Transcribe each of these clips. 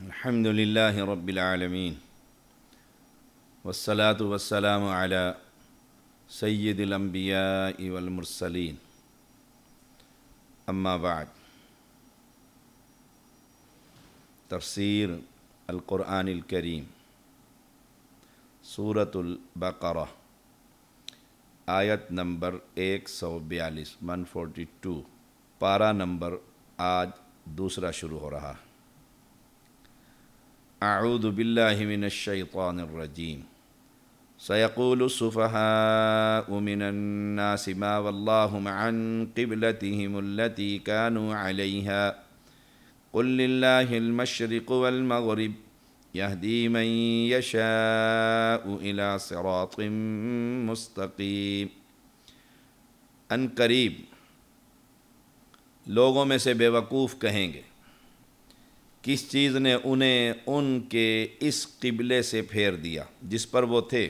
الحمد لله رب العالمين والصلاة والسلام على سيد الأنبياء والمرسلين أما بعد تفسیر القرآن الکریم سورۃ البقرہ آیت نمبر 142 142 پارہ نمبر آج دوسرا شروع ہو رہا. اعوذ باللہ من الشیطان الرجیم سیقول السفہاء من الناس ما ولاہم عن قبلتہم التي كانوا علیہا قل للہ المشرق والمغرب یہدی من یشاء الى صراط مستقیم. ان قریب لوگوں میں سے بے وقوف کہیں گے کس چیز نے انہیں ان کے اس قبلے سے پھیر دیا جس پر وہ تھے.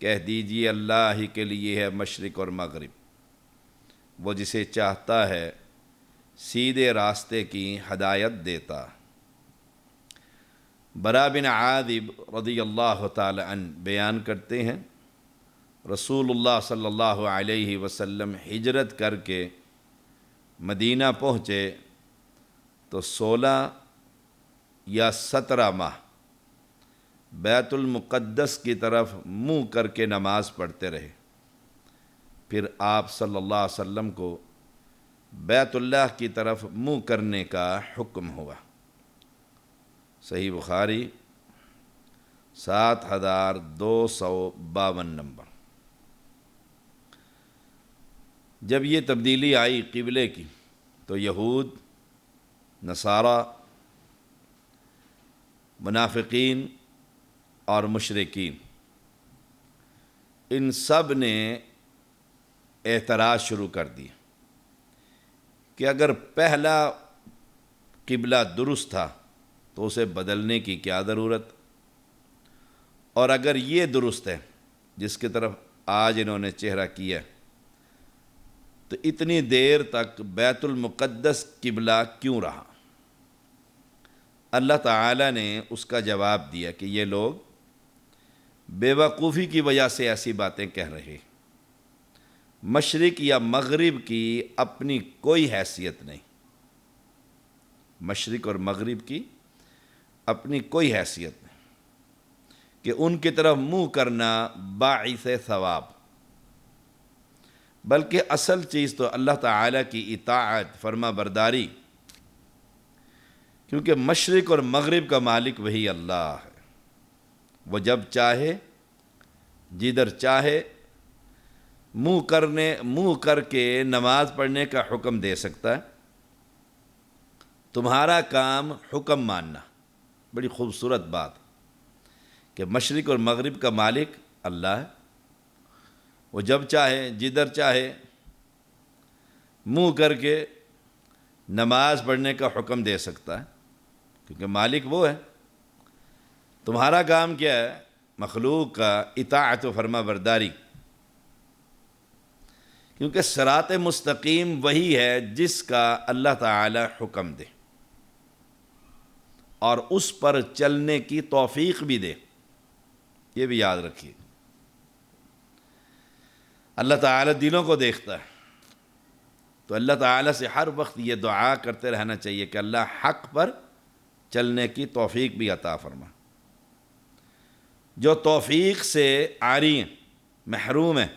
کہہ دیجئے اللہ ہی کے لیے ہے مشرق اور مغرب، وہ جسے چاہتا ہے سیدھے راستے کی ہدایت دیتا. برا بن عازب رضی اللہ تعالی عنہ بیان کرتے ہیں رسول اللہ صلی اللہ علیہ وسلم ہجرت کر کے مدینہ پہنچے تو 16 یا 17 ماہ بیت المقدس کی طرف منہ کر کے نماز پڑھتے رہے. پھر آپ صلی اللہ علیہ وسلم کو بیت اللہ کی طرف منہ کرنے کا حکم ہوا. صحیح بخاری 7252 نمبر. جب یہ تبدیلی آئی قبلے کی تو یہود، نصارہ، منافقین اور مشرکین ان سب نے اعتراض شروع کر دیا کہ اگر پہلا قبلہ درست تھا تو اسے بدلنے کی کیا ضرورت، اور اگر یہ درست ہے جس کی طرف آج انہوں نے چہرہ کیا تو اتنی دیر تک بیت المقدس قبلہ کیوں رہا. اللہ تعالیٰ نے اس کا جواب دیا کہ یہ لوگ بے وقوفی کی وجہ سے ایسی باتیں کہہ رہے. مشرق یا مغرب کی اپنی کوئی حیثیت نہیں، مشرق اور مغرب کی اپنی کوئی حیثیت نہیں کہ ان کی طرف منہ کرنا باعث ثواب، بلکہ اصل چیز تو اللہ تعالیٰ کی اطاعت، فرما برداری، کیونکہ مشرق اور مغرب کا مالک وہی اللہ ہے. وہ جب چاہے جدھر چاہے منہ کر کے نماز پڑھنے کا حکم دے سکتا ہے. تمہارا کام حکم ماننا. بڑی خوبصورت بات کہ مشرق اور مغرب کا مالک اللہ ہے. وہ جب چاہے جدھر چاہے منہ کر کے نماز پڑھنے کا حکم دے سکتا ہے، کیونکہ مالک وہ ہے. تمہارا کام کیا ہے؟ مخلوق کا اطاعت و فرما برداری، کیونکہ صراط مستقیم وہی ہے جس کا اللہ تعالی حکم دے اور اس پر چلنے کی توفیق بھی دے. یہ بھی یاد رکھیے، اللہ تعالی دلوں کو دیکھتا ہے، تو اللہ تعالی سے ہر وقت یہ دعا کرتے رہنا چاہیے کہ اللہ حق پر چلنے کی توفیق بھی عطا فرما. جو توفیق سے عاری ہیں، محروم ہیں،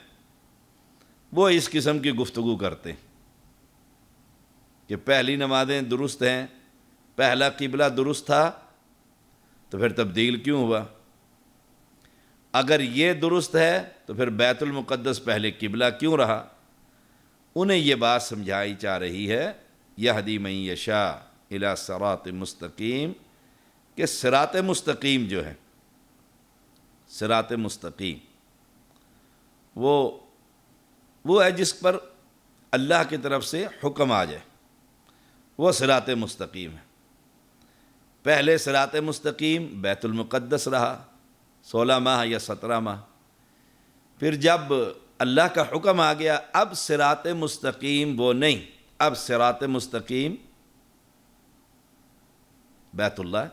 وہ اس قسم کی گفتگو کرتے ہیں کہ پہلی نمازیں درست ہیں، پہلا قبلہ درست تھا تو پھر تبدیل کیوں ہوا؟ اگر یہ درست ہے تو پھر بیت المقدس پہلے قبلہ کیوں رہا؟ انہیں یہ بات سمجھائی جا رہی ہے یہدی من یشاء الی صراط مستقیم، کہ صراط مستقیم جو ہے، صراط مستقیم وہ ہے جس پر اللہ کی طرف سے حکم آ جائے، وہ صراط مستقیم ہے. پہلے صراط مستقیم بیت المقدس رہا 16 ماہ یا 17 ماہ، پھر جب اللہ کا حکم آ گیا اب صراط مستقیم وہ نہیں، اب صراط مستقیم بیت اللہ،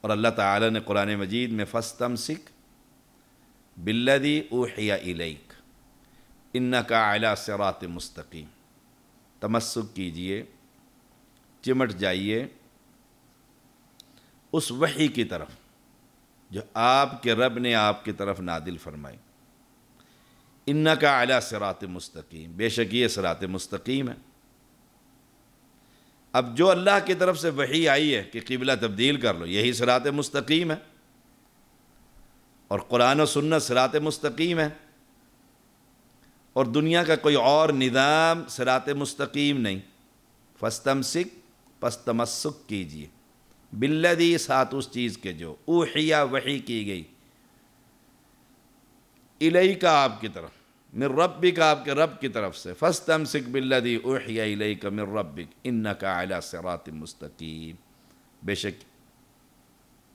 اور اللہ تعالیٰ نے قرآن مجید میں فَاسْتَمْسِكْ بِالَّذِي أُوحِيَ إِلَيْكَ إِنَّكَ عَلَىٰ صِرَاطٍ مستقیم، تمسک کیجئے، چمٹ جائیے اس وحی کی طرف جو آپ کے رب نے آپ کی طرف نادل فرمائی۔ اِنَّكَ عَلَىٰ صِرَاطٍ مستقیم، بے شک یہ صراط مستقیم ہے۔ اب جو اللہ کی طرف سے وحی آئی ہے کہ قبلہ تبدیل کر لو، یہی صراط مستقیم ہے، اور قرآن و سنت صراط مستقیم ہے، اور دنیا کا کوئی اور نظام صراط مستقیم نہیں۔ فَاسْتَمْسِكْ، پس تمسک کیجئے، بالذی، ساتھ اس چیز کے جو اوحیہ وحی کی گئی، الیک، آپ کی طرف، من ربک، آپ کے رب کی طرف سے، فاستمسک بالذی اوحی الیک من ربک انک علی صراط مستقیم، بے شک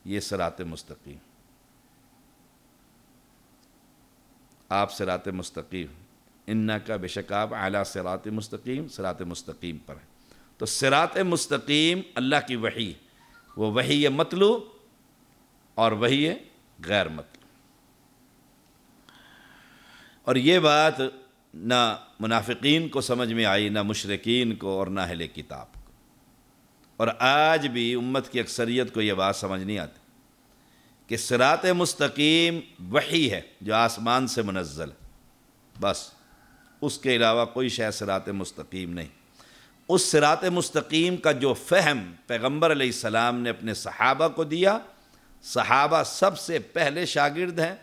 یہ صراط مستقیم، آپ صراط مستقیم، انک، بے شک آپ، علی صراط مستقیم، صراط مستقیم پر ہیں۔ تو صراط مستقیم اللہ کی وحی، وہ وحی مطلوع اور وحی غیر مطلوع۔ اور یہ بات نہ منافقین کو سمجھ میں آئی، نہ مشرکین کو، اور نہ اہل کتاب کو، اور آج بھی امت کی اکثریت کو یہ بات سمجھ نہیں آتی کہ صراط مستقیم وحی ہے جو آسمان سے منزل ہے، بس اس کے علاوہ کوئی شے صراط مستقیم نہیں۔ اس صراط مستقیم کا جو فہم پیغمبر علیہ السلام نے اپنے صحابہ کو دیا، صحابہ سب سے پہلے شاگرد ہیں،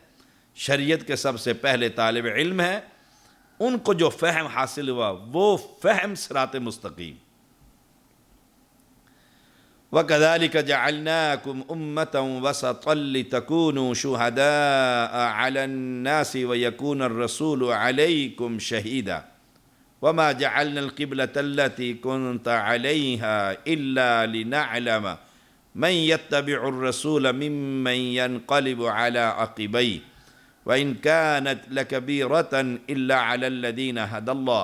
شریعت کے سب سے پہلے طالب علم ہیں، ان کو جو فہم حاصل ہوا وہ فہم صراط مستقیم۔ وَكَذَلِكَ جَعَلْنَاكُمْ أُمَّةً وَسَطًا لِتَكُونُوا شُهَدَاءَ عَلَى النَّاسِ وَيَكُونَ الرَّسُولُ عَلَيْكُمْ شَهِيدًا وَمَا جَعَلْنَا الْقِبْلَةَ الَّتِي كُنْتَ عَلَيْهَا إِلَّا لِنَعْلَمَ مَنْ يَتَّبِعُ الرَّسُولَ مِمَّنْ يَنْقَلِبُ عَلَى عَقِبَيْهِ وَإِنْ كَانَتْ لَكَبِيرَةً إِلَّا عَلَى الَّذِينَ هَدَى اللَّهُ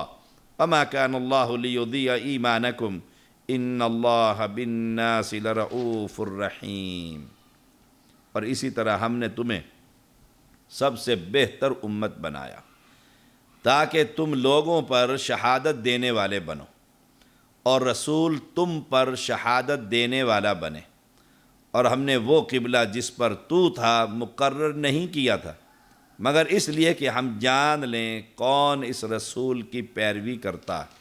وَمَا كَانَ اللَّهُ لِيُضِيعَ إِيمَانَكُمْ إِنَّ اللَّهَ بِالنَّاسِ لَرَءُوفٌ رَحِيمٌ۔ اور اسی طرح ہم نے تمہیں سب سے بہتر امت بنایا تاکہ تم لوگوں پر شہادت دینے والے بنو، اور رسول تم پر شہادت دینے والا بنے، اور ہم نے وہ قبلہ جس پر تو تھا مقرر نہیں کیا تھا مگر اس لیے کہ ہم جان لیں کون اس رسول کی پیروی کرتا ہے،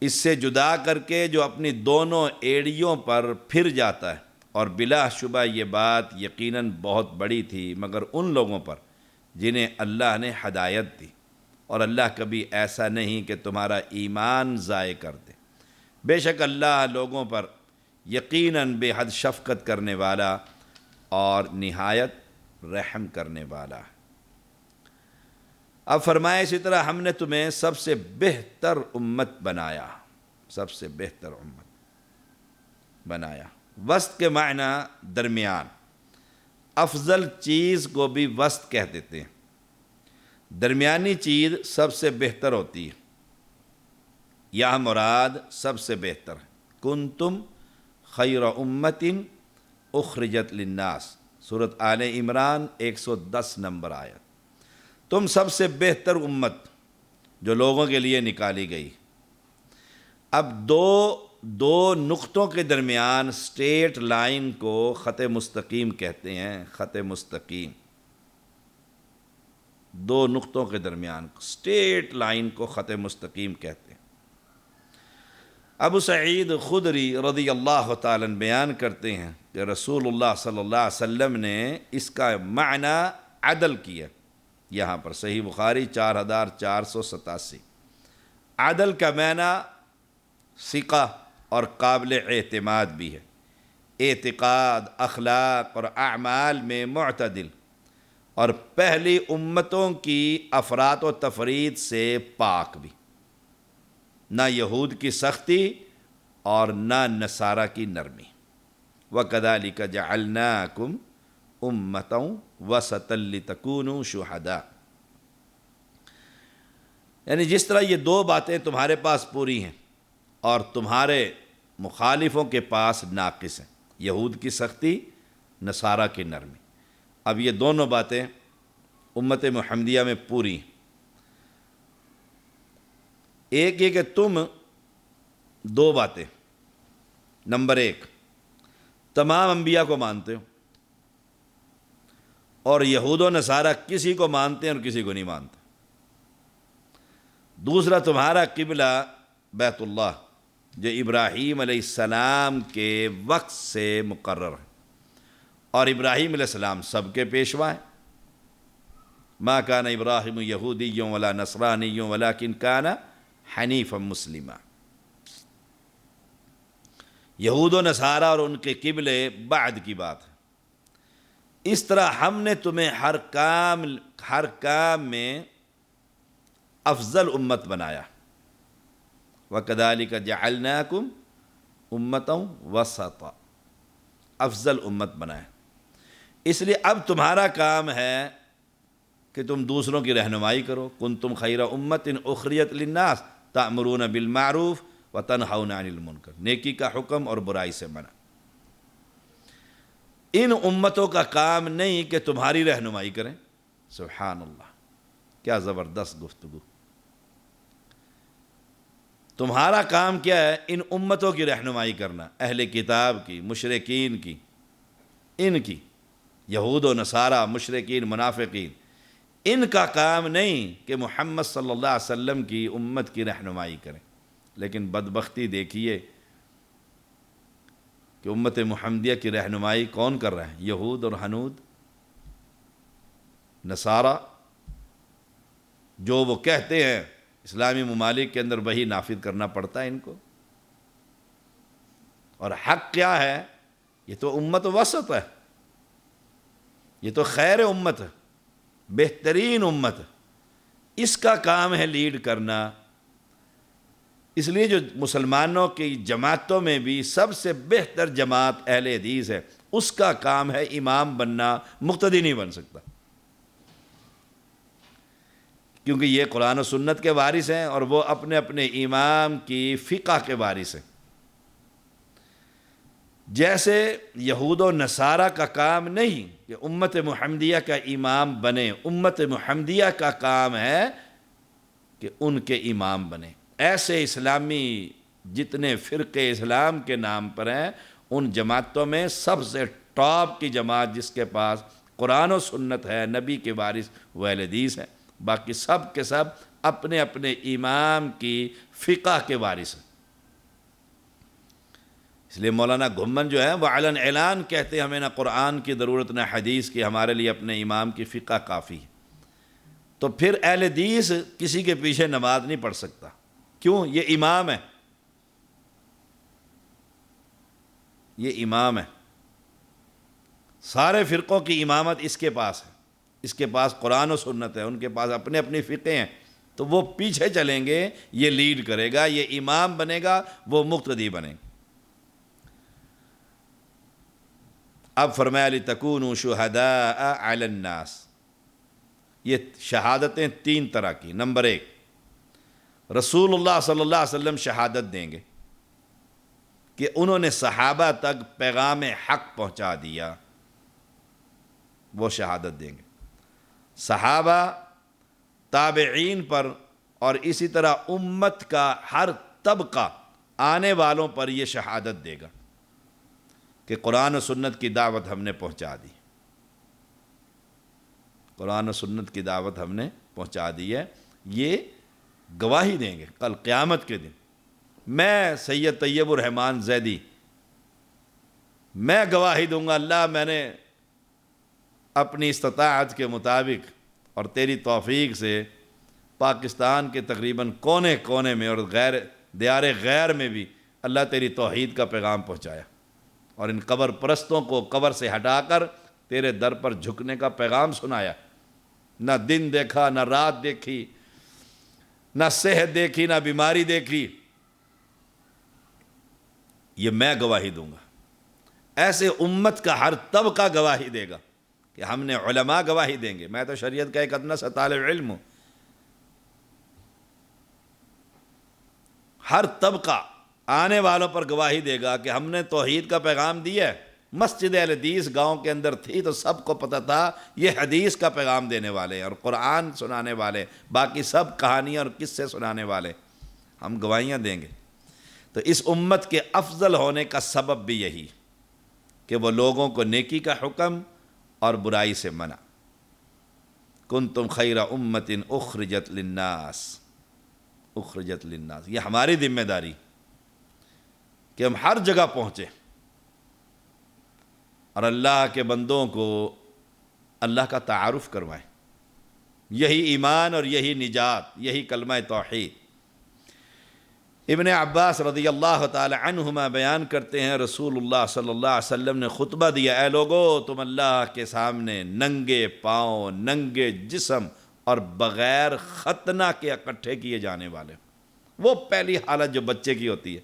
اس سے جدا کر کے جو اپنی دونوں ایڑیوں پر پھر جاتا ہے، اور بلا شبہ یہ بات یقیناً بہت بڑی تھی مگر ان لوگوں پر جنہیں اللہ نے ہدایت دی، اور اللہ کبھی ایسا نہیں کہ تمہارا ایمان ضائع کر دے، بے شک اللہ لوگوں پر یقیناً بے حد شفقت کرنے والا اور نہایت رحم کرنے والا ہے۔ اب فرمائے اسی طرح ہم نے تمہیں سب سے بہتر امت بنایا، سب سے بہتر امت بنایا۔ وسط کے معنی درمیان، افضل چیز کو بھی وسط کہہ دیتے ہیں، درمیانی چیز سب سے بہتر ہوتی ہے، یہاں مراد سب سے بہتر ہے۔ کنتم خیر امت اخرجت للناس، سورۃ آل عمران 110 نمبر آیت، تم سب سے بہتر امت جو لوگوں کے لیے نکالی گئی۔ اب دو نقطوں کے درمیان سٹریٹ لائن کو خط مستقیم کہتے ہیں، خط مستقیم، دو نقطوں کے درمیان سٹریٹ لائن کو خط مستقیم کہتے ہیں۔ ابو سعید خدری رضی اللہ تعالیٰ بیان کرتے ہیں کہ رسول اللہ صلی اللہ علیہ وسلم نے اس کا معنی عدل کیا، یہاں پر صحیح بخاری 4487، عدل کا معنی ثقہ اور قابل اعتماد بھی ہے، اعتقاد، اخلاق اور اعمال میں معتدل، اور پہلی امتوں کی افراط و تفرید سے پاک بھی، نہ یہود کی سختی اور نہ نصارہ کی نرمی۔ وَكَذَلِكَ جَعَلْنَاكُمْ أُمَّةً وَسَطًا لِتَكُونُوا شُهَدَاءَ، یعنی جس طرح یہ دو باتیں تمہارے پاس پوری ہیں اور تمہارے مخالفوں کے پاس ناقص ہیں، یہود کی سختی، نصارہ کی نرمی۔ اب یہ دونوں باتیں امت محمدیہ میں پوری ہیں۔ ایک یہ کہ تم دو باتیں، نمبر ایک، تمام انبیاء کو مانتے ہو، اور یہود و نصارہ کسی کو مانتے ہیں اور کسی کو نہیں مانتے۔ دوسرا، تمہارا قبلہ بیت اللہ جو ابراہیم علیہ السلام کے وقت سے مقرر ہے، اور ابراہیم علیہ السلام سب کے پیشوا ہیں۔ ما کان ابراہیم یہودی ولا نصرانی ولکن کان حنیفا مسلما۔ یہود و نصارہ اور ان کے قبلے بعد کی بات ہے۔ اس طرح ہم نے تمہیں ہر کام میں افضل امت بنایا۔ وَكَذَلِكَ جَعَلْنَاكُمْ أُمَّةً وَسَطًا، افضل امت بنایا۔ اس لیے اب تمہارا کام ہے کہ تم دوسروں کی رہنمائی کرو۔ کنتم خیر امت اخرجت للناس تأمرون بالمعروف وتنہون عن المنکر، نیکی کا حکم اور برائی سے منع۔ ان امتوں کا کام نہیں کہ تمہاری رہنمائی کریں۔ سبحان اللہ، کیا زبردست گفتگو۔ تمہارا کام کیا ہے؟ ان امتوں کی رہنمائی کرنا، اہل کتاب کی، مشرکین کی، ان کی، یہود و نصارہ، مشرکین، منافقین۔ ان کا کام نہیں کہ محمد صلی اللہ علیہ وسلم کی امت کی رہنمائی کریں۔ لیکن بدبختی دیکھیے کہ امت محمدیہ کی رہنمائی کون کر رہا ہے؟ یہود اور ہنود، نصارہ، جو وہ کہتے ہیں اسلامی ممالک کے اندر وہی نافذ کرنا پڑتا ہے ان کو۔ اور حق کیا ہے؟ یہ تو امت وسط ہے، یہ تو خیر امت ہے، بہترین امت ہے۔ اس کا کام ہے لیڈ کرنا۔ اس لیے جو مسلمانوں کی جماعتوں میں بھی سب سے بہتر جماعت اہل حدیث ہے، اس کا کام ہے امام بننا، مقتدی نہیں بن سکتا، کیونکہ یہ قرآن و سنت کے وارث ہیں اور وہ اپنے اپنے امام کی فقہ کے وارث ہیں۔ جیسے یہود و نصارہ کا کام نہیں کہ امت محمدیہ کا امام بنے، امت محمدیہ کا کام ہے کہ ان کے امام بنے۔ ایسے اسلامی جتنے فرقے اسلام کے نام پر ہیں، ان جماعتوں میں سب سے ٹاپ کی جماعت جس کے پاس قرآن و سنت ہے، نبی کے وارث، وہ اہل حدیث ہیں۔ باقی سب کے سب اپنے اپنے امام کی فقہ کے وارث ہیں۔ اس لیے مولانا گھمن جو ہے وہ علن اعلان کہتے ہیں ہمیں نہ قرآن کی ضرورت نہ حدیث کی، ہمارے لیے اپنے امام کی فقہ کافی ہے۔ تو پھر اہل حدیث کسی کے پیچھے نماز نہیں پڑھ سکتا، کیوں؟ یہ امام ہے، یہ امام ہے۔ سارے فرقوں کی امامت اس کے پاس ہے، اس کے پاس قرآن و سنت ہے، ان کے پاس اپنے اپنی فقہ ہیں، تو وہ پیچھے چلیں گے، یہ لیڈ کرے گا، یہ امام بنے گا، وہ مقتدی بنے گا۔ اب فرمایا لِتَكُونُوا شُهَدَاءَ عَلَى النَّاسِ، یہ شہادتیں تین طرح کی۔ نمبر ایک، رسول اللہ صلی اللہ علیہ وسلم شہادت دیں گے کہ انہوں نے صحابہ تک پیغام حق پہنچا دیا، وہ شہادت دیں گے۔ صحابہ، تابعین پر اور اسی طرح امت کا ہر طبقہ آنے والوں پر یہ شہادت دے گا کہ قرآن و سنت کی دعوت ہم نے پہنچا دی، قرآن و سنت کی دعوت ہم نے پہنچا دی ہے۔ یہ گواہی دیں گے کل قیامت کے دن۔ میں سید طیب الرحمن زیدی، میں گواہی دوں گا، اللہ میں نے اپنی استطاعت کے مطابق اور تیری توفیق سے پاکستان کے تقریباً کونے کونے میں اور دیار غیر میں بھی اللہ تیری توحید کا پیغام پہنچایا، اور ان قبر پرستوں کو قبر سے ہٹا کر تیرے در پر جھکنے کا پیغام سنایا۔ نہ دن دیکھا، نہ رات دیکھی، نہ صحت دیکھی، نہ بیماری دیکھی، یہ میں گواہی دوں گا۔ ایسے امت کا ہر طبقہ گواہی دے گا کہ ہم نے، علماء گواہی دیں گے، میں تو شریعت کا ایک ادنا سا طالب علم ہوں۔ ہر طبقہ آنے والوں پر گواہی دے گا کہ ہم نے توحید کا پیغام دیا ہے۔ مسجد اہل حدیث گاؤں کے اندر تھی تو سب کو پتہ تھا یہ حدیث کا پیغام دینے والے اور قرآن سنانے والے، باقی سب کہانیاں اور قصے سنانے والے، ہم گواہیاں دیں گے۔ تو اس امت کے افضل ہونے کا سبب بھی یہی کہ وہ لوگوں کو نیکی کا حکم اور برائی سے منع۔ کنتم خیر امت اخرجت للناس، اخرجت للناس، یہ ہماری ذمہ داری کہ ہم ہر جگہ پہنچیں اور اللہ کے بندوں کو اللہ کا تعارف کروائیں۔ یہی ایمان اور یہی نجات، یہی کلمہ توحید۔ ابن عباس رضی اللہ تعالی عنہما بیان کرتے ہیں رسول اللہ صلی اللہ علیہ وسلم نے خطبہ دیا، اے لوگو تم اللہ کے سامنے ننگے پاؤں، ننگے جسم اور بغیر ختنہ کے اکٹھے کیے جانے والے۔ وہ پہلی حالت جو بچے کی ہوتی ہے،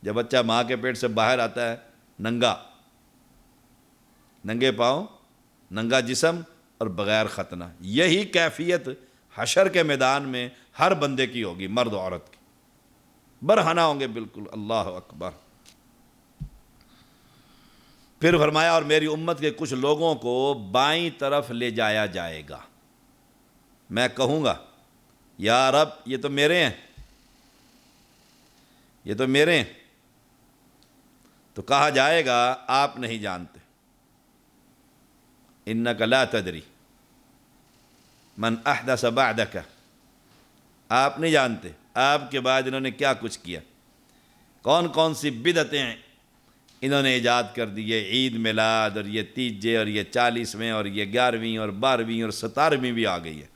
جب بچہ ماں کے پیٹ سے باہر آتا ہے، ننگا، ننگے پاؤں، ننگا جسم اور بغیر ختنہ۔ یہی کیفیت حشر کے میدان میں ہر بندے کی ہوگی، مرد و عورت کی، برہنہ ہوں گے بالکل۔ اللہ اکبر۔ پھر فرمایا اور میری امت کے کچھ لوگوں کو بائیں طرف لے جایا جائے گا، میں کہوں گا یا رب یہ تو میرے ہیں، یہ تو میرے ہیں، تو کہا جائے گا آپ نہیں جانتے، انک لا تدری من احدث بعدک، آپ نہیں جانتے آپ کے بعد انہوں نے کیا کچھ کیا، کون کون سی بدعتیں انہوں نے ایجاد کر دی، یہ عید میلاد اور یہ تیجے اور یہ 40ویں اور یہ 11ویں اور 12ویں اور 17ویں بھی آ گئی ہے۔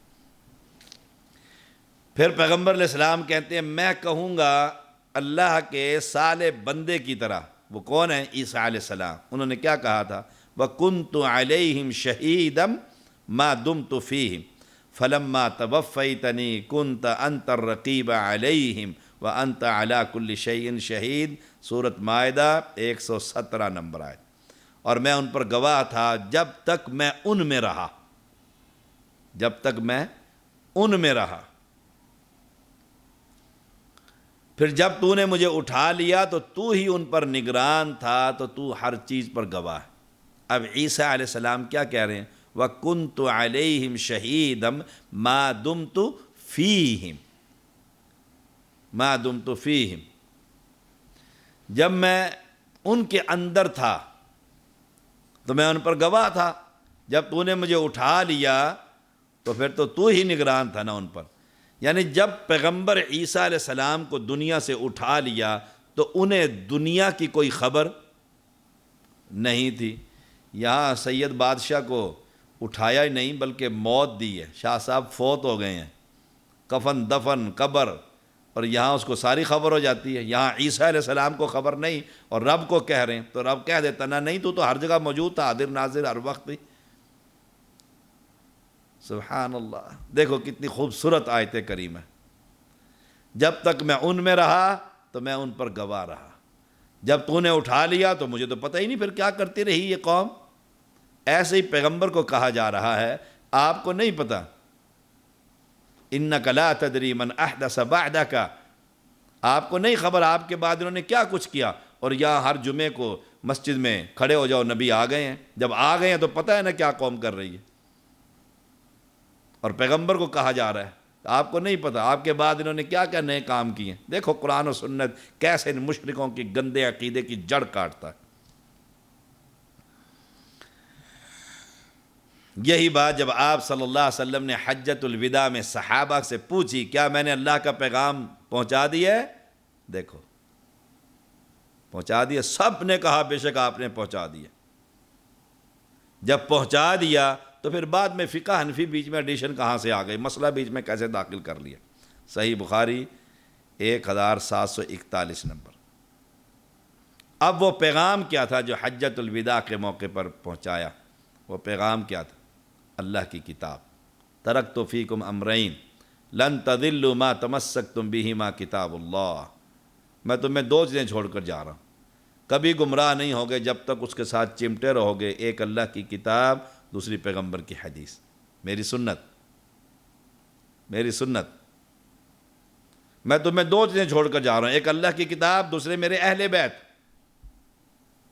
پھر پیغمبر علیہ السلام کہتے ہیں میں کہوں گا اللہ کے صالح بندے کی طرح۔ وہ کون ہیں؟ عیسیٰ علیہ السلام۔ انہوں نے کیا کہا تھا؟ وَكُنْتُ عَلَيْهِمْ شَهِيدًا مَا دُمْتُ فِيهِمْ فَلَمَّا تَوَفَّيْتَنِي كُنْتَ أَنْتَ الرَّقِيبَ عَلَيْهِمْ وَأَنْتَ عَلَى كُلِّ شَيْءٍ شَهِيدٌ، سورۃ مائدہ 117 نمبر آیت۔ اور میں ان پر گواہ تھا جب تک میں ان میں رہا، جب تک میں ان میں رہا۔ پھر جب تو نے مجھے اٹھا لیا تو تو ہی ان پر نگران تھا، تو تو ہر چیز پر گواہ ہے۔ اب عیسیٰ علیہ السلام کیا کہہ رہے ہیں؟ وَكُنْتُ عَلَيْهِمْ شَهِيدًا مَا دُمْتُ فِيهِمْ، مَا دُمْتُ فِيهِمْ، جب میں ان کے اندر تھا تو میں ان پر گواہ تھا، جب تو نے مجھے اٹھا لیا تو پھر تو ہی نگران تھا نا ان پر۔ یعنی جب پیغمبر عیسیٰ علیہ السلام کو دنیا سے اٹھا لیا تو انہیں دنیا کی کوئی خبر نہیں تھی۔ یہاں سید بادشاہ کو اٹھایا ہی نہیں بلکہ موت دی ہے، شاہ صاحب فوت ہو گئے ہیں، کفن دفن قبر، اور یہاں اس کو ساری خبر ہو جاتی ہے۔ یہاں عیسیٰ علیہ السلام کو خبر نہیں اور رب کو کہہ رہے ہیں، تو رب کہہ دیتا نا نہیں تو ہر جگہ موجود تھا، حاضر ناظر ہر وقت ہی۔ سبحان اللہ، دیکھو کتنی خوبصورت آیت کریم ہے۔ جب تک میں ان میں رہا تو میں ان پر گواہ رہا، جب تو نے اٹھا لیا تو مجھے تو پتہ ہی نہیں پھر کیا کرتی رہی یہ قوم۔ ایسے ہی پیغمبر کو کہا جا رہا ہے آپ کو نہیں پتہ، انک لا تدری من احدث بعدک، آپ کو نہیں خبر آپ کے بعد انہوں نے کیا کچھ کیا۔ اور یہاں ہر جمعے کو مسجد میں کھڑے ہو جاؤ، نبی آ گئے ہیں، جب آ گئے ہیں تو پتہ ہے نا کیا قوم کر رہی ہے، اور پیغمبر کو کہا جا رہا ہے آپ کو نہیں پتہ آپ کے بعد انہوں نے کیا کیا نئے کام کیے ہیں۔ دیکھو قرآن و سنت کیسے ان مشرکوں کی گندے عقیدے کی جڑ کاٹتا ہے۔ یہی بات جب آپ صلی اللہ علیہ وسلم نے حجۃ الوداع میں صحابہ سے پوچھی کیا میں نے اللہ کا پیغام پہنچا دیا ہے، دیکھو پہنچا دیا، سب نے کہا بے شک آپ نے پہنچا دیا۔ جب پہنچا دیا تو پھر بعد میں فقہ حنفی بیچ میں ایڈیشن کہاں سے آ گئی، مسئلہ بیچ میں کیسے داخل کر لیا۔ صحیح بخاری 1741 نمبر۔ اب وہ پیغام کیا تھا جو حجۃ الوداع کے موقع پر پہنچایا؟ وہ پیغام کیا تھا؟ اللہ کی کتاب، ترکت فیکم امرین لن تضلوا ما تمسکتم بہما کتاب اللہ، میں تمہیں دو چیزیں چھوڑ کر جا رہا ہوں، کبھی گمراہ نہیں ہوگے جب تک اس کے ساتھ چمٹے رہو گے، ایک اللہ کی کتاب، دوسری پیغمبر کی حدیث، میری سنت، میری سنت۔ میں تمہیں دو چیزیں چھوڑ کر جا رہا ہوں، ایک اللہ کی کتاب، دوسرے میرے اہل بیت۔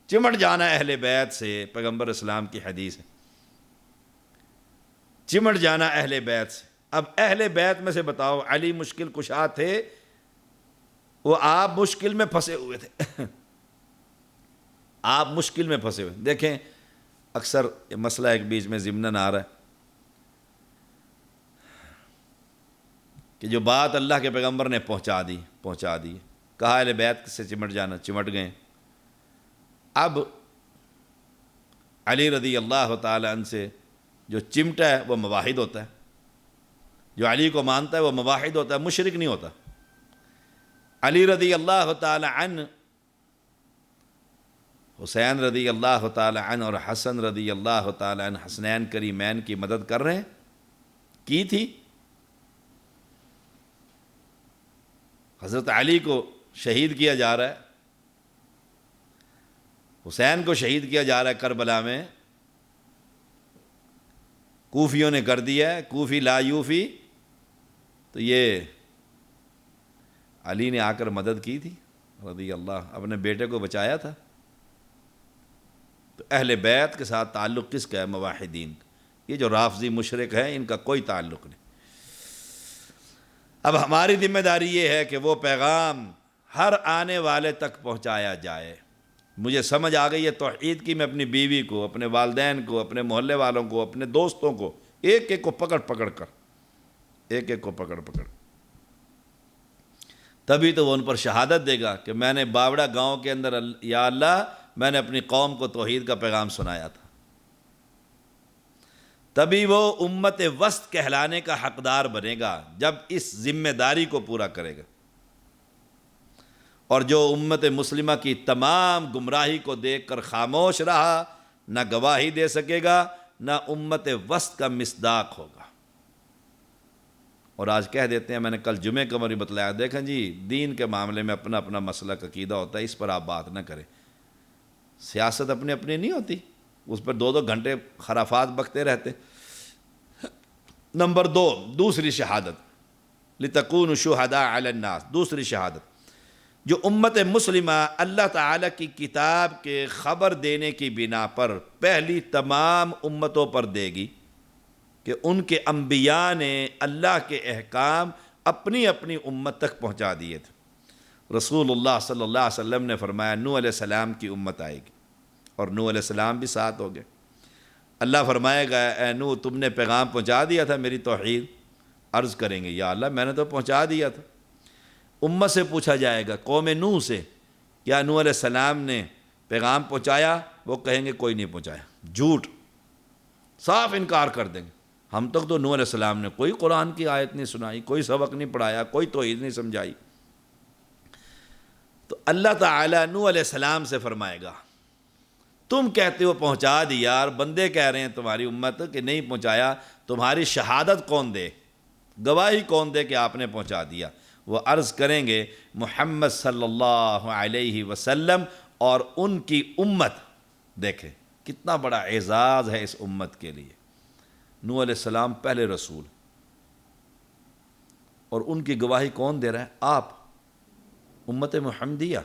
چمٹ جانا اہل بیت سے، پیغمبر اسلام کی حدیث ہے، چمٹ جانا اہل بیت سے۔ اب اہل بیت میں سے بتاؤ، علی مشکل کشا تھے، وہ آپ مشکل میں پھنسے ہوئے تھے آپ مشکل میں پھنسے ہوئے۔ دیکھیں اکثر یہ مسئلہ ایک بیچ میں ضمناً آ رہا ہے کہ جو بات اللہ کے پیغمبر نے پہنچا دی، کہا اہل بیت سے چمٹ جانا، چمٹ گئے۔ اب علی رضی اللہ تعالی عنہ سے جو چمٹا ہے وہ موحد ہوتا ہے، جو علی کو مانتا ہے وہ موحد ہوتا ہے، مشرک نہیں ہوتا۔ علی رضی اللہ تعالی عنہ، حسین رضی اللہ تعالی عنہ اور حسن رضی اللہ تعالی عنہ، حسنین کریمین کی مدد کر رہے ہیں، کی تھی۔ حضرت علی کو شہید کیا جا رہا ہے، حسین کو شہید کیا جا رہا ہے کربلا میں، کوفیوں نے کر دیا ہے، کوفی لا یوفی، تو یہ علی نے آ کر مدد کی تھی رضی اللہ، اپنے بیٹے کو بچایا تھا۔ تو اہل بیت کے ساتھ تعلق کس کا ہے؟ موحدین کا۔ یہ جو رافضی مشرک ہیں ان کا کوئی تعلق نہیں۔ اب ہماری ذمہ داری یہ ہے کہ وہ پیغام ہر آنے والے تک پہنچایا جائے۔ مجھے سمجھ آ گئی ہے توحید کی، میں اپنی بیوی کو، اپنے والدین کو، اپنے محلے والوں کو، اپنے دوستوں کو، ایک ایک کو پکڑ کر، ایک ایک کو پکڑ تبھی تو وہ ان پر شہادت دے گا کہ میں نے باوڑا گاؤں کے اندر یا اللہ میں نے اپنی قوم کو توحید کا پیغام سنایا تھا۔ تبھی وہ امت وسط کہلانے کا حقدار بنے گا جب اس ذمہ داری کو پورا کرے گا۔ اور جو امت مسلمہ کی تمام گمراہی کو دیکھ کر خاموش رہا، نہ گواہی دے سکے گا، نہ امت وسط کا مصداق ہوگا۔ اور آج کہہ دیتے ہیں، میں نے کل جمعے کا بھی بتلایا، دیکھیں جی دین کے معاملے میں اپنا اپنا مسلک عقیدہ ہوتا ہے، اس پر آپ بات نہ کریں۔ سیاست اپنی اپنی نہیں ہوتی، اس پر دو گھنٹے خرافات بکتے رہتے۔ نمبر 2، دوسری شہادت، لتکونوا شہداء علی الناس، دوسری شہادت جو امت مسلمہ اللہ تعالیٰ کی کتاب کے خبر دینے کی بنا پر پہلی تمام امتوں پر دے گی کہ ان کے انبیاء نے اللہ کے احکام اپنی اپنی امت تک پہنچا دیے تھے۔ رسول اللہ صلی اللہ علیہ وسلم نے فرمایا نوح علیہ السلام کی امت آئے گی، اور نوح علیہ السلام بھی ساتھ ہو گئے۔ اللہ فرمائے گا اے نوح تم نے پیغام پہنچا دیا تھا میری توحید؟ عرض کریں گے یا اللہ میں نے تو پہنچا دیا تھا۔ امت سے پوچھا جائے گا، قوم نوح سے، کیا نوح علیہ السلام نے پیغام پہنچایا؟ وہ کہیں گے کوئی نہیں پہنچایا، جھوٹ، صاف انکار کر دیں گے۔ ہم تک تو نوح علیہ السلام نے کوئی قرآن کی آیت نہیں سنائی، کوئی سبق نہیں پڑھایا، کوئی توحید نہیں سمجھائی۔ تو اللہ تعالیٰ نوح علیہ السلام سے فرمائے گا تم کہتے ہو پہنچا دیا، اور بندے کہہ رہے ہیں تمہاری امت کہ نہیں پہنچایا، تمہاری شہادت کون دے، گواہی کون دے کہ آپ نے پہنچا دیا؟ وہ عرض کریں گے محمد صلی اللہ علیہ وسلم اور ان کی امت۔ دیکھیں کتنا بڑا اعزاز ہے اس امت کے لیے۔ نوح علیہ السلام پہلے رسول، اور ان کی گواہی کون دے رہا ہے؟ آپ، امت محمدیہ۔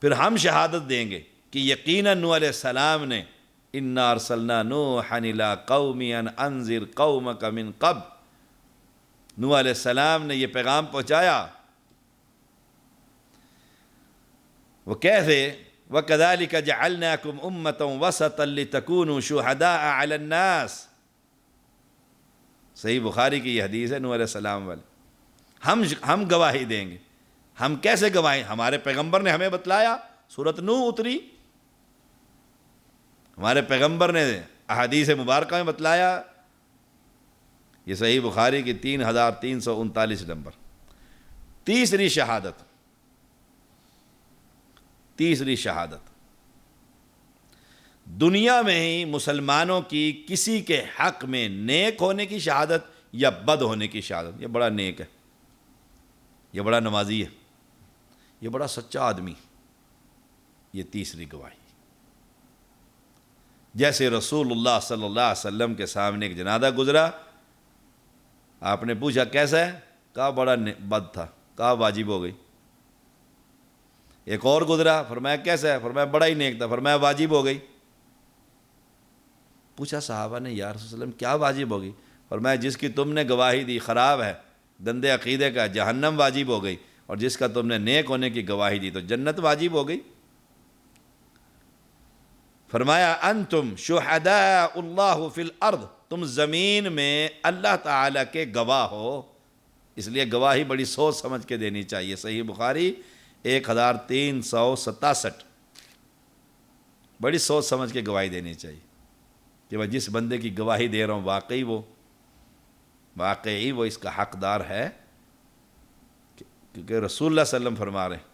پھر ہم شہادت دیں گے کہ یقیناً نوح علیہ السلام نے انا ارسلنا نوحا الی قومہ ان انذر قومک من قبل، نوح علیہ السلام نے یہ پیغام پہنچایا۔ وہ کیسے؟ وَكَذَلِكَ جَعَلْنَاكُمْ أُمَّةً وَسَطًا لِتَكُونُوا شُهَدَاءَ عَلَى النَّاسِ، صحیح بخاری کی یہ حدیث ہے نوح علیہ السلام والی۔ ہم گواہی دیں گے۔ ہم کیسے گواہی؟ ہمارے پیغمبر نے ہمیں بتلایا، سورۃ نوح اتری، ہمارے پیغمبر نے احادیث مبارکہ میں بتلایا۔ یہ صحیح بخاری کی 3339 نمبر۔ تیسری شہادت، دنیا میں ہی مسلمانوں کی کسی کے حق میں نیک ہونے کی شہادت یا بد ہونے کی شہادت۔ یہ بڑا نیک ہے، یہ بڑا نمازی ہے، یہ بڑا سچا آدمی، یہ تیسری گواہی۔ جیسے رسول اللہ صلی اللہ علیہ وسلم کے سامنے ایک جنازہ گزرا، آپ نے پوچھا کیسا ہے؟ کہا بڑا بد تھا، کہا واجب ہو گئی۔ ایک اور گزرا، فرمایا کیسا ہے؟ فرمایا بڑا ہی نیک تھا، فرمایا واجب ہو گئی۔ پوچھا صحابہ نے یا رسول اللہ علیہ وسلم کیا واجب ہوگی؟ فرمایا جس کی تم نے گواہی دی خراب ہے، گندے عقیدے کا، جہنم واجب ہو گئی، اور جس کا تم نے نیک ہونے کی گواہی دی تو جنت واجب ہو گئی۔ فرمایا انتم شہداء اللہ فی الارض، تم زمین میں اللہ تعالیٰ کے گواہ ہو، اس لیے گواہی بڑی سوچ سمجھ کے دینی چاہیے۔ صحیح بخاری 1367، بڑی سوچ سمجھ کے گواہی دینی چاہیے کہ میں جس بندے کی گواہی دے رہا ہوں واقعی وہ اس کا حقدار ہے، کیونکہ رسول اللہ صلی اللہ علیہ وسلم فرما رہے ہیں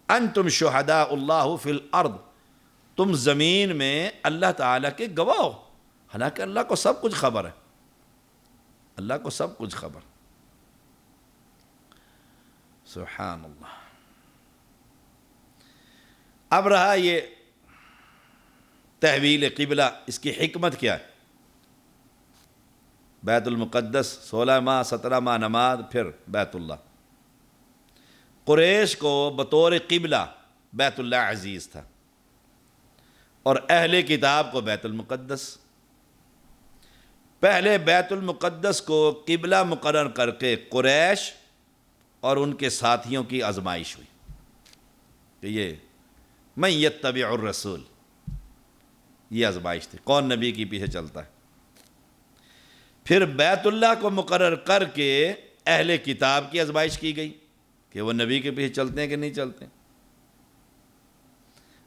انتم شہداء اللہ فی الارض، تم زمین میں اللہ تعالیٰ کے گواہ ہو، حالانکہ اللہ کو سب کچھ خبر ہے، اللہ کو سب کچھ خبر۔ سبحان اللہ۔ اب رہا یہ تحویل قبلہ، اس کی حکمت کیا ہے؟ بیت المقدس 16 ماہ 17 ماہ نماز، پھر بیت اللہ۔ قریش کو بطور قبلہ بیت اللہ عزیز تھا، اور اہل کتاب کو بیت المقدس۔ پہلے بیت المقدس کو قبلہ مقرر کر کے قریش اور ان کے ساتھیوں کی آزمائش ہوئی کہ یہ من یتبع الرسول، یہ آزمائش تھی، کون نبی کے پیچھے چلتا ہے۔ پھر بیت اللہ کو مقرر کر کے اہل کتاب کی آزمائش کی گئی کہ وہ نبی کے پیچھے چلتے ہیں کہ نہیں چلتے ہیں۔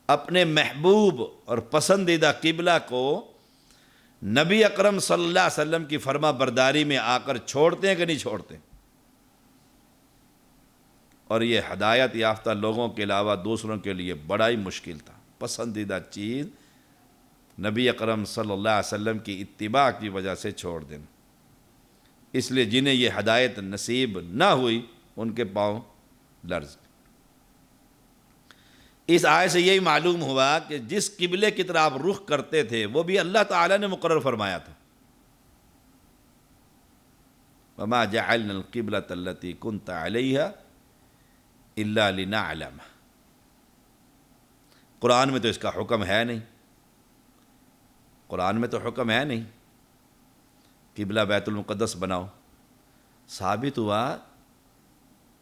اپنے محبوب اور پسندیدہ قبلہ کو نبی اکرم صلی اللہ علیہ وسلم کی فرما برداری میں آ کر چھوڑتے ہیں کہ نہیں چھوڑتے؟ اور یہ ہدایت یافتہ لوگوں کے علاوہ دوسروں کے لیے بڑا ہی مشکل تھا، پسندیدہ چیز نبی اکرم صلی اللہ علیہ وسلم کی اتباع کی وجہ سے چھوڑ دینا۔ اس لیے جنہیں یہ ہدایت نصیب نہ ہوئی ان کے پاؤں لرز۔ اس آیت سے یہی معلوم ہوا کہ جس قبلے کی طرف آپ رخ کرتے تھے وہ بھی اللہ تعالیٰ نے مقرر فرمایا تھا۔ وَمَا جَعَلْنَا الْقِبْلَةَ الَّتِي كُنْتَ عَلَيْهَا إِلَّا لِنَعْلَمَ، قرآن میں تو اس کا حکم ہے نہیں، قرآن میں تو حکم ہے نہیں قبلہ بیت المقدس بناؤ۔ ثابت ہوا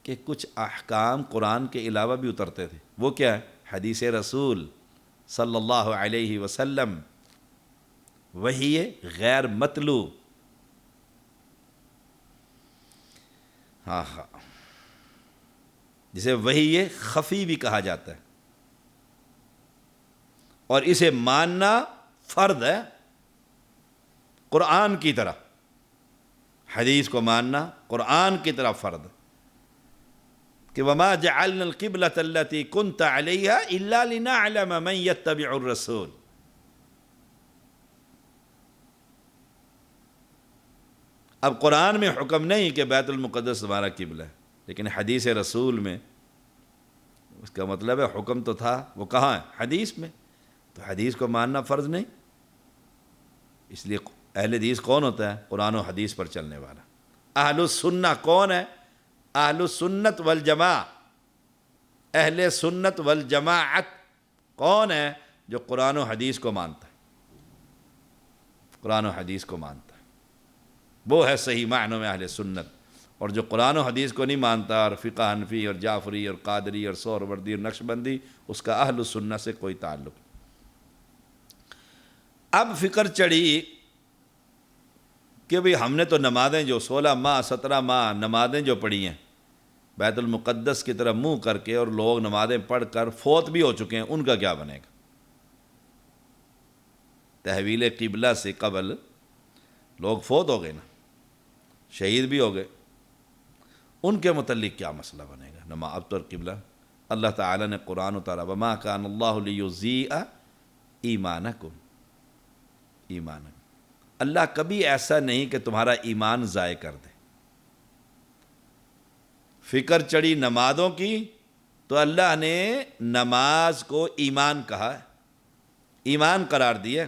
کہ کچھ احکام قرآن کے علاوہ بھی اترتے تھے، وہ کیا ہے؟ حدیث رسول صلی اللہ علیہ وسلم، وحی غیر متلو۔ ہاں جسے وحی خفی بھی کہا جاتا ہے، اور اسے ماننا فرض ہے قرآن کی طرح، حدیث کو ماننا قرآن کی طرح فرض کہ وَمَا جَعَلْنَا الْقِبْلَةَ الَّتِي كُنْتَ عَلَيْهَا إِلَّا لِنَعْلَمَ مَنْ يَتَّبِعُ الرَّسُولَ۔ اب قرآن میں حکم نہیں کہ بیت المقدس تمہارا قبلہ ہے، لیکن حدیث رسول میں اس کا مطلب ہے حکم تو تھا، وہ کہاں ہے؟ حدیث میں، تو حدیث کو ماننا فرض نہیں۔ اس لیے اہل حدیث کون ہوتا ہے؟ قرآن و حدیث پر چلنے والا۔ اہل السنہ کون ہے؟ اہل السنت والجماع، اہل سنت والجماعت کون ہے؟ جو قرآن و حدیث کو مانتا ہے، قرآن و حدیث کو مانتا ہے، وہ ہے صحیح معنوں میں اہل سنت۔ اور جو قرآن و حدیث کو نہیں مانتا، اور فقہ حنفی اور جعفری اور قادری اور سہروردی اور نقشبندی، اس کا اہل السنہ سے کوئی تعلق نہیں۔ اب فکر چڑھی کہ بھئی ہم نے تو نمازیں جو 16 ماہ 17 ماہ نمازیں جو پڑھی ہیں بیت المقدس کی طرف منہ کر کے، اور لوگ نمازیں پڑھ کر فوت بھی ہو چکے ہیں، ان کا کیا بنے گا؟ تحویل قبلہ سے قبل لوگ فوت ہو گئے نا، شہید بھی ہو گئے، ان کے متعلق کیا مسئلہ بنے گا؟ نماز اب تو قبلہ اللہ تعالیٰ نے قرآن اتارا وَمَا كَانَ اللَّهُ لِيُضِيعَ ایمانکم، اللہ کبھی ایسا نہیں کہ تمہارا ایمان ضائع کر دے۔ فکر چڑھی نمازوں کی تو اللہ نے نماز کو ایمان کہا ہے، ایمان قرار دیا۔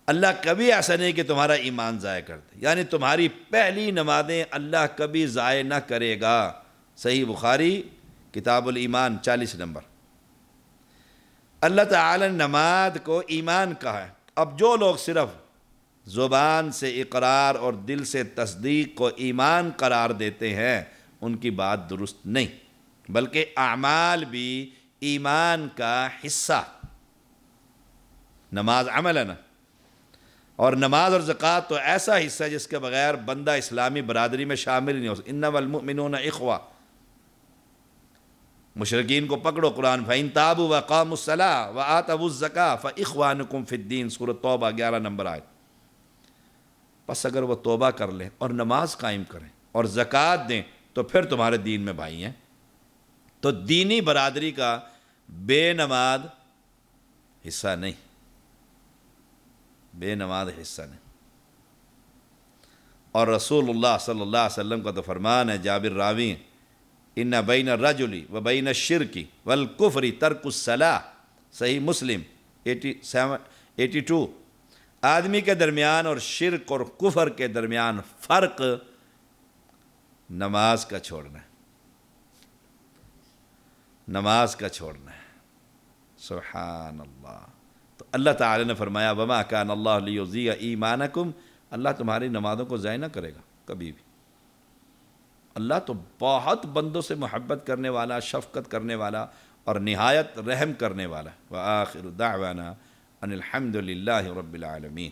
اللہ کبھی ایسا نہیں کہ تمہارا ایمان ضائع کر دے، یعنی تمہاری پہلی نمازیں اللہ کبھی ضائع نہ کرے گا۔ صحیح بخاری کتاب الایمان 40 نمبر۔ اللہ تعالی نے نماز کو ایمان کہا ہے۔ اب جو لوگ صرف زبان سے اقرار اور دل سے تصدیق کو ایمان قرار دیتے ہیں، ان کی بات درست نہیں، بلکہ اعمال بھی ایمان کا حصہ۔ نماز عمل ہے نا، اور نماز اور زکوٰۃ تو ایسا حصہ ہے جس کے بغیر بندہ اسلامی برادری میں شامل نہیں ہو سکتا۔ انما المؤمنون اخوہ، مشرکین کو پکڑو، قرآن فَإِن تَابُوا وَأَقَامُوا الصَّلَاةَ وَآتَوُا الزَّكَاةَ فَإِخْوَانُكُمْ فِي الدِّينِ، سورۃ توبہ 11 نمبر آیت۔ پس اگر وہ توبہ کر لیں اور نماز قائم کریں اور زکوٰۃ دیں تو پھر تمہارے دین میں بھائی ہیں۔ تو دینی برادری کا بے نماز حصہ نہیں، بے نماز حصہ نہیں۔ اور رسول اللہ صلی اللہ علیہ وسلم کا تو فرمان ہے، جابر راوی ہیں، ان بین الرجل و بین الشرک والکفر ترک الصلاۃ، صحیح مسلم 82۔ آدمی کے درمیان اور شرک اور کفر کے درمیان فرق نماز کا چھوڑنا ہے، نماز کا چھوڑنا ہے۔ سبحان اللہ۔ تو اللہ تعالی نے فرمایا وما کان اللہ لیضیع ایمانکم، اللہ تمہاری نمازوں کو ضائع نہ کرے گا کبھی بھی۔ اللہ تو بہت بندوں سے محبت کرنے والا، شفقت کرنے والا اور نہایت رحم کرنے والا۔ وآخر دعوانا ان الحمد للہ رب العالمین۔